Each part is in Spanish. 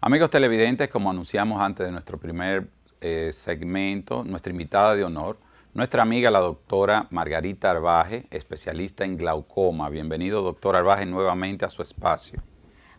Amigos televidentes, como anunciamos antes de nuestro primer segmento, nuestra invitada de honor, nuestra amiga la doctora Margarita Arbaje, especialista en glaucoma. Bienvenido, doctora Arbaje, nuevamente a su espacio.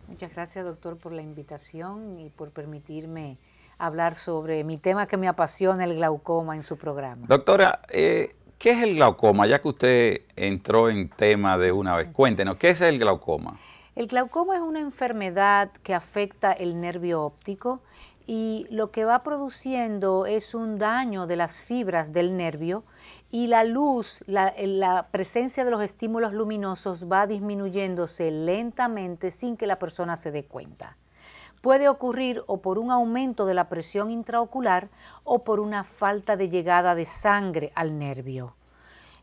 Muchas gracias, doctor, por la invitación y por permitirme hablar sobre mi tema que me apasiona, el glaucoma, en su programa. Doctora, ¿qué es el glaucoma? Ya que usted entró en tema de una vez, cuéntenos, ¿qué es el glaucoma? El glaucoma es una enfermedad que afecta el nervio óptico y lo que va produciendo es un daño de las fibras del nervio y la luz, la presencia de los estímulos luminosos va disminuyéndose lentamente sin que la persona se dé cuenta. Puede ocurrir o por un aumento de la presión intraocular o por una falta de llegada de sangre al nervio.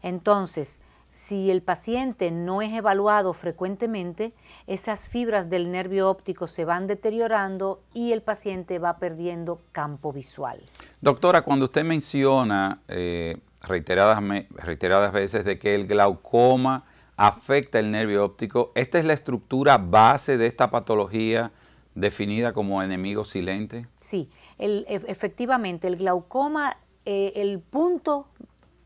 Entonces, si el paciente no es evaluado frecuentemente, esas fibras del nervio óptico se van deteriorando y el paciente va perdiendo campo visual. Doctora, cuando usted menciona reiteradas veces de que el glaucoma afecta el nervio óptico, ¿esta es la estructura base de esta patología definida como enemigo silente? Sí, efectivamente, el glaucoma, el punto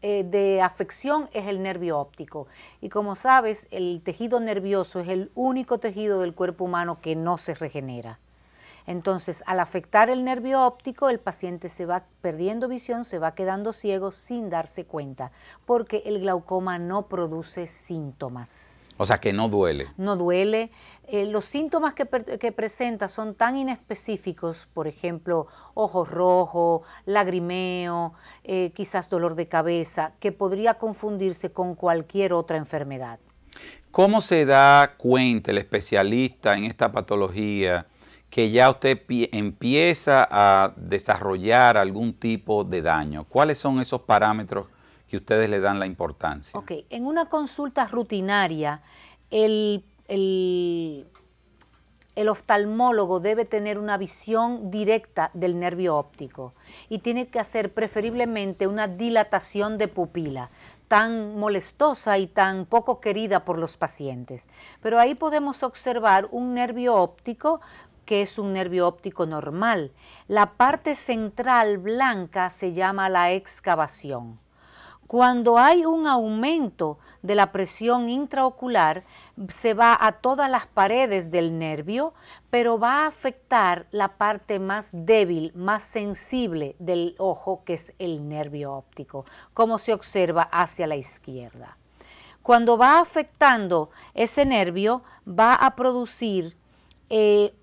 de afección es el nervio óptico. Y como sabes, el tejido nervioso es el único tejido del cuerpo humano que no se regenera. Entonces, al afectar el nervio óptico, el paciente se va perdiendo visión, se va quedando ciego sin darse cuenta, porque el glaucoma no produce síntomas. O sea, que no duele. No duele. Los síntomas que presenta son tan inespecíficos, por ejemplo, ojos rojos, lagrimeo, quizás dolor de cabeza, que podría confundirse con cualquier otra enfermedad. ¿Cómo se da cuenta el especialista en esta patología que ya usted empieza a desarrollar algún tipo de daño? ¿Cuáles son esos parámetros que ustedes le dan la importancia? Ok, en una consulta rutinaria, el oftalmólogo debe tener una visión directa del nervio óptico y tiene que hacer preferiblemente una dilatación de pupila, tan molestosa y tan poco querida por los pacientes. Pero ahí podemos observar un nervio óptico que es un nervio óptico normal. La parte central blanca se llama la excavación. Cuando hay un aumento de la presión intraocular, se va a todas las paredes del nervio, pero va a afectar la parte más débil, más sensible del ojo, que es el nervio óptico, como se observa hacia la izquierda. Cuando va afectando ese nervio, va a producir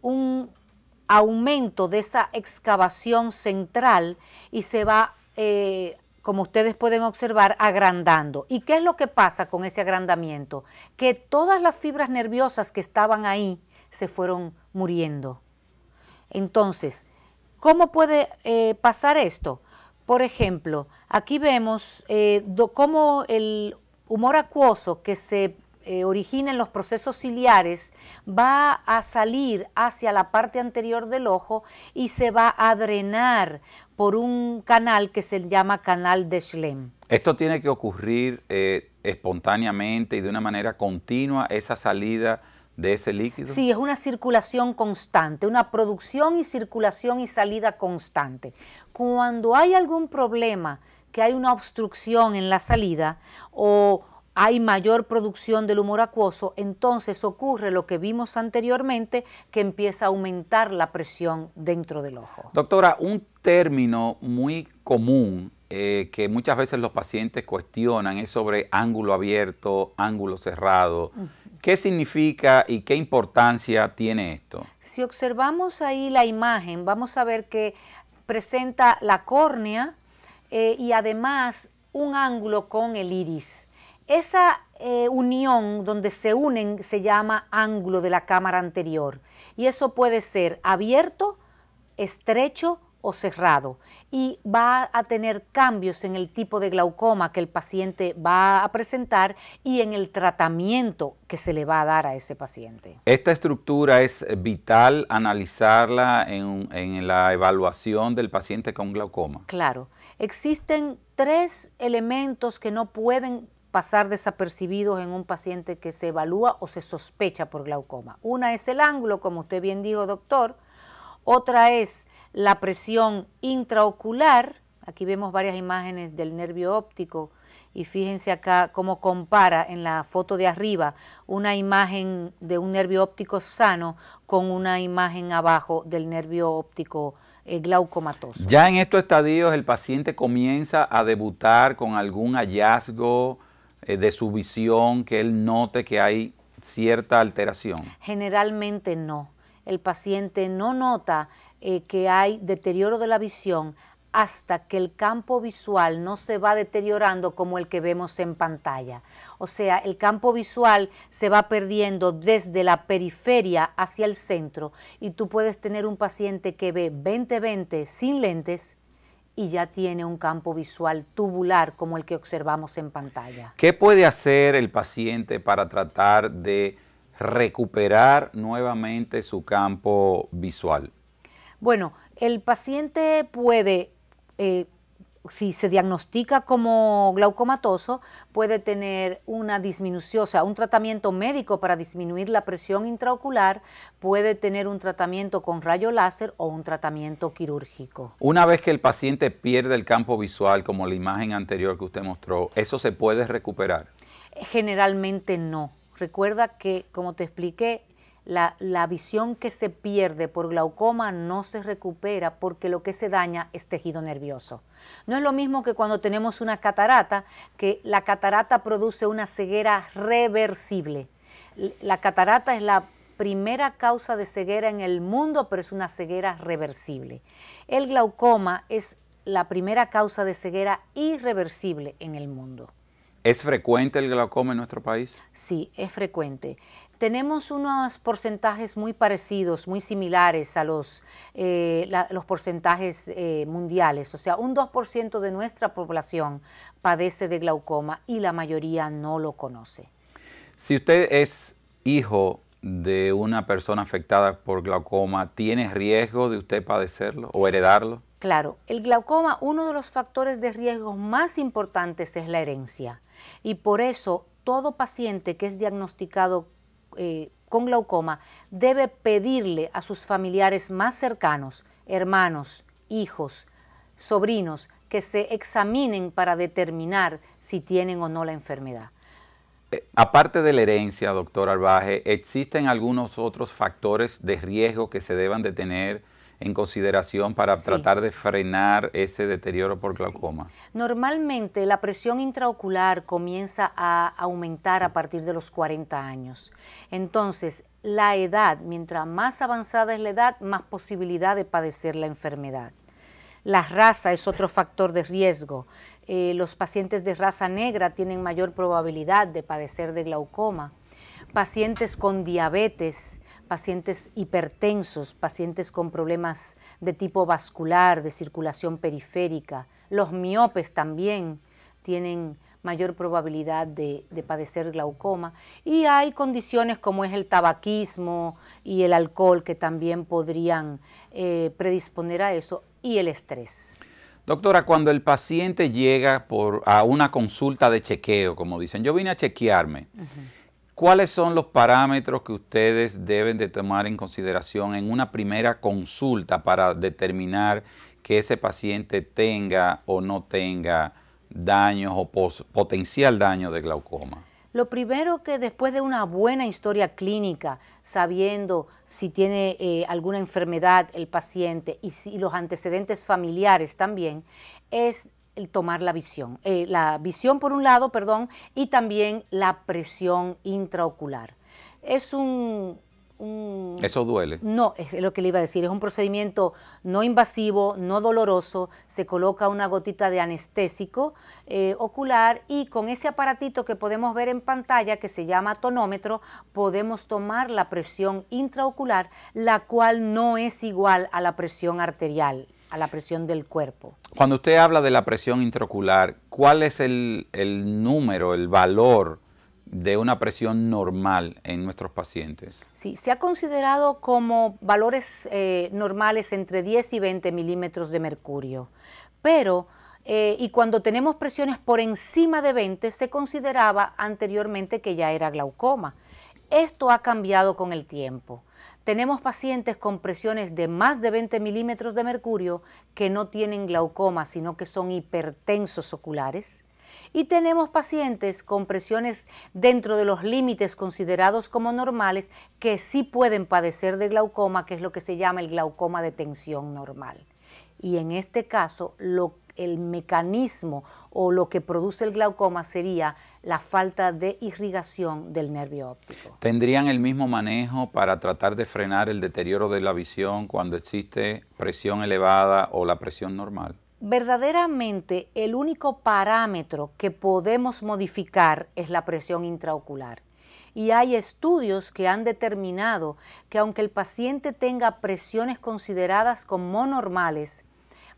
un aumento de esa excavación central y se va como ustedes pueden observar, agrandando. ¿Y qué es lo que pasa con ese agrandamiento? Que todas las fibras nerviosas que estaban ahí se fueron muriendo. Entonces, ¿cómo puede pasar esto? Por ejemplo, aquí vemos cómo el humor acuoso que se origina en los procesos ciliares va a salir hacia la parte anterior del ojo y se va a drenar por un canal que se llama canal de Schlemm. ¿Esto tiene que ocurrir espontáneamente y de una manera continua, esa salida de ese líquido? Sí, es una circulación constante, una producción y circulación y salida constante. Cuando hay algún problema, que hay una obstrucción en la salida o hay mayor producción del humor acuoso, entonces ocurre lo que vimos anteriormente, que empieza a aumentar la presión dentro del ojo. Doctora, un término muy común que muchas veces los pacientes cuestionan es sobre ángulo abierto, ángulo cerrado. ¿Qué significa y qué importancia tiene esto? Si observamos ahí la imagen, vamos a ver que presenta la córnea y además un ángulo con el iris. Esa unión donde se unen se llama ángulo de la cámara anterior y eso puede ser abierto, estrecho o cerrado y va a tener cambios en el tipo de glaucoma que el paciente va a presentar y en el tratamiento que se le va a dar a ese paciente. ¿Esta estructura es vital analizarla en la evaluación del paciente con glaucoma? Claro, existen 3 elementos que no pueden pasar desapercibidos en un paciente que se evalúa o se sospecha por glaucoma. Una es el ángulo, como usted bien dijo, doctor. Otra es la presión intraocular. Aquí vemos varias imágenes del nervio óptico y fíjense acá cómo compara en la foto de arriba una imagen de un nervio óptico sano con una imagen abajo del nervio óptico glaucomatoso. Ya en estos estadios el paciente comienza a debutar con algún hallazgo de su visión que él note que hay cierta alteración. Generalmente no. El paciente no nota que hay deterioro de la visión hasta que el campo visual no se va deteriorando como el que vemos en pantalla. O sea, el campo visual se va perdiendo desde la periferia hacia el centro y tú puedes tener un paciente que ve 20/20 sin lentes y ya tiene un campo visual tubular como el que observamos en pantalla. ¿Qué puede hacer el paciente para tratar de recuperar nuevamente su campo visual? Bueno, el paciente puede, si se diagnostica como glaucomatoso, puede tener una disminución, o sea, un tratamiento médico para disminuir la presión intraocular, puede tener un tratamiento con rayo láser o un tratamiento quirúrgico. Una vez que el paciente pierde el campo visual, como la imagen anterior que usted mostró, ¿eso se puede recuperar? Generalmente no. Recuerda que, como te expliqué, la visión que se pierde por glaucoma no se recupera porque lo que se daña es tejido nervioso. No es lo mismo que cuando tenemos una catarata, que la catarata produce una ceguera reversible. La catarata es la primera causa de ceguera en el mundo, pero es una ceguera reversible. El glaucoma es la primera causa de ceguera irreversible en el mundo. ¿Es frecuente el glaucoma en nuestro país? Sí, es frecuente. Tenemos unos porcentajes muy parecidos, muy similares a los porcentajes mundiales. O sea, un 2% de nuestra población padece de glaucoma y la mayoría no lo conoce. Si usted es hijo de una persona afectada por glaucoma, ¿tiene riesgo de usted padecerlo o heredarlo? Claro, el glaucoma, uno de los factores de riesgo más importantes es la herencia. Y por eso todo paciente que es diagnosticado con glaucoma debe pedirle a sus familiares más cercanos, hermanos, hijos, sobrinos, que se examinen para determinar si tienen o no la enfermedad. Aparte de la herencia, doctor Arbaje, ¿existen algunos otros factores de riesgo que se deban de tener en consideración para tratar de frenar ese deterioro por glaucoma? Normalmente la presión intraocular comienza a aumentar a partir de los 40 años. Entonces, la edad, mientras más avanzada es la edad, más posibilidad de padecer la enfermedad. La raza es otro factor de riesgo. Los pacientes de raza negra tienen mayor probabilidad de padecer de glaucoma. Pacientes con diabetes, pacientes hipertensos, pacientes con problemas de tipo vascular, de circulación periférica, los miopes también tienen mayor probabilidad de padecer glaucoma, y hay condiciones como es el tabaquismo y el alcohol que también podrían predisponer a eso, y el estrés. Doctora, cuando el paciente llega a una consulta de chequeo, como dicen, yo vine a chequearme, ¿cuáles son los parámetros que ustedes deben de tomar en consideración en una primera consulta para determinar que ese paciente tenga o no tenga daños o potencial daño de glaucoma? Lo primero, que después de una buena historia clínica, sabiendo si tiene alguna enfermedad el paciente y si los antecedentes familiares también, es el tomar la visión. La visión por un lado, y también la presión intraocular. Es ¿Eso duele? No, es lo que le iba a decir, es un procedimiento no invasivo, no doloroso, se coloca una gotita de anestésico ocular, y con ese aparatito que podemos ver en pantalla, que se llama tonómetro, podemos tomar la presión intraocular, la cual no es igual a la presión arterial, a la presión del cuerpo. Cuando usted habla de la presión intraocular, ¿cuál es el número, el valor de una presión normal en nuestros pacientes? Sí, se ha considerado como valores normales entre 10 y 20 milímetros de mercurio, pero y cuando tenemos presiones por encima de 20 se consideraba anteriormente que ya era glaucoma. Esto ha cambiado con el tiempo. Tenemos pacientes con presiones de más de 20 milímetros de mercurio que no tienen glaucoma, sino que son hipertensos oculares. Y tenemos pacientes con presiones dentro de los límites considerados como normales que sí pueden padecer de glaucoma, que es lo que se llama el glaucoma de tensión normal. Y en este caso, el mecanismo o lo que produce el glaucoma sería la falta de irrigación del nervio óptico. ¿Tendrían el mismo manejo para tratar de frenar el deterioro de la visión cuando existe presión elevada o la presión normal? Verdaderamente, el único parámetro que podemos modificar es la presión intraocular. Y hay estudios que han determinado que aunque el paciente tenga presiones consideradas como normales,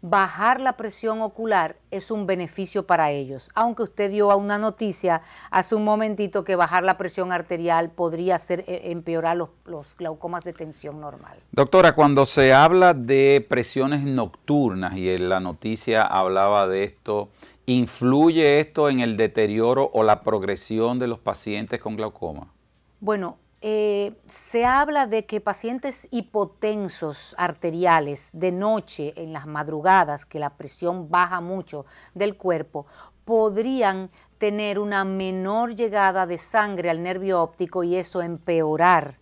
bajar la presión ocular es un beneficio para ellos, aunque usted dio una noticia hace un momentito que bajar la presión arterial podría empeorar los glaucomas de tensión normal. Doctora, cuando se habla de presiones nocturnas y en la noticia hablaba de esto, ¿influye esto en el deterioro o la progresión de los pacientes con glaucoma? Bueno, se habla de que pacientes hipotensos arteriales de noche, en las madrugadas, que la presión baja mucho del cuerpo, podrían tener una menor llegada de sangre al nervio óptico y eso empeorar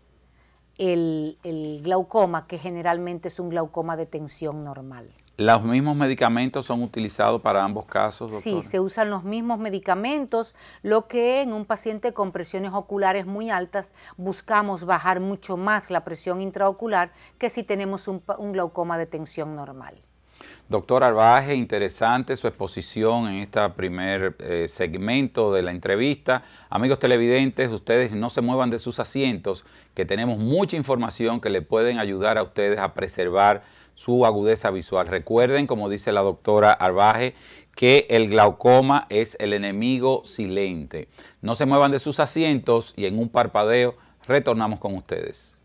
el glaucoma, que generalmente es un glaucoma de tensión normal. ¿Los mismos medicamentos son utilizados para ambos casos, doctora? Sí, se usan los mismos medicamentos, lo que en un paciente con presiones oculares muy altas buscamos bajar mucho más la presión intraocular que si tenemos un glaucoma de tensión normal. Doctor Arbaje, interesante su exposición en este primer segmento de la entrevista. Amigos televidentes, ustedes no se muevan de sus asientos, que tenemos mucha información que le pueden ayudar a ustedes a preservar su agudeza visual. Recuerden, como dice la doctora Arbaje, que el glaucoma es el enemigo silente. No se muevan de sus asientos y en un parpadeo retornamos con ustedes.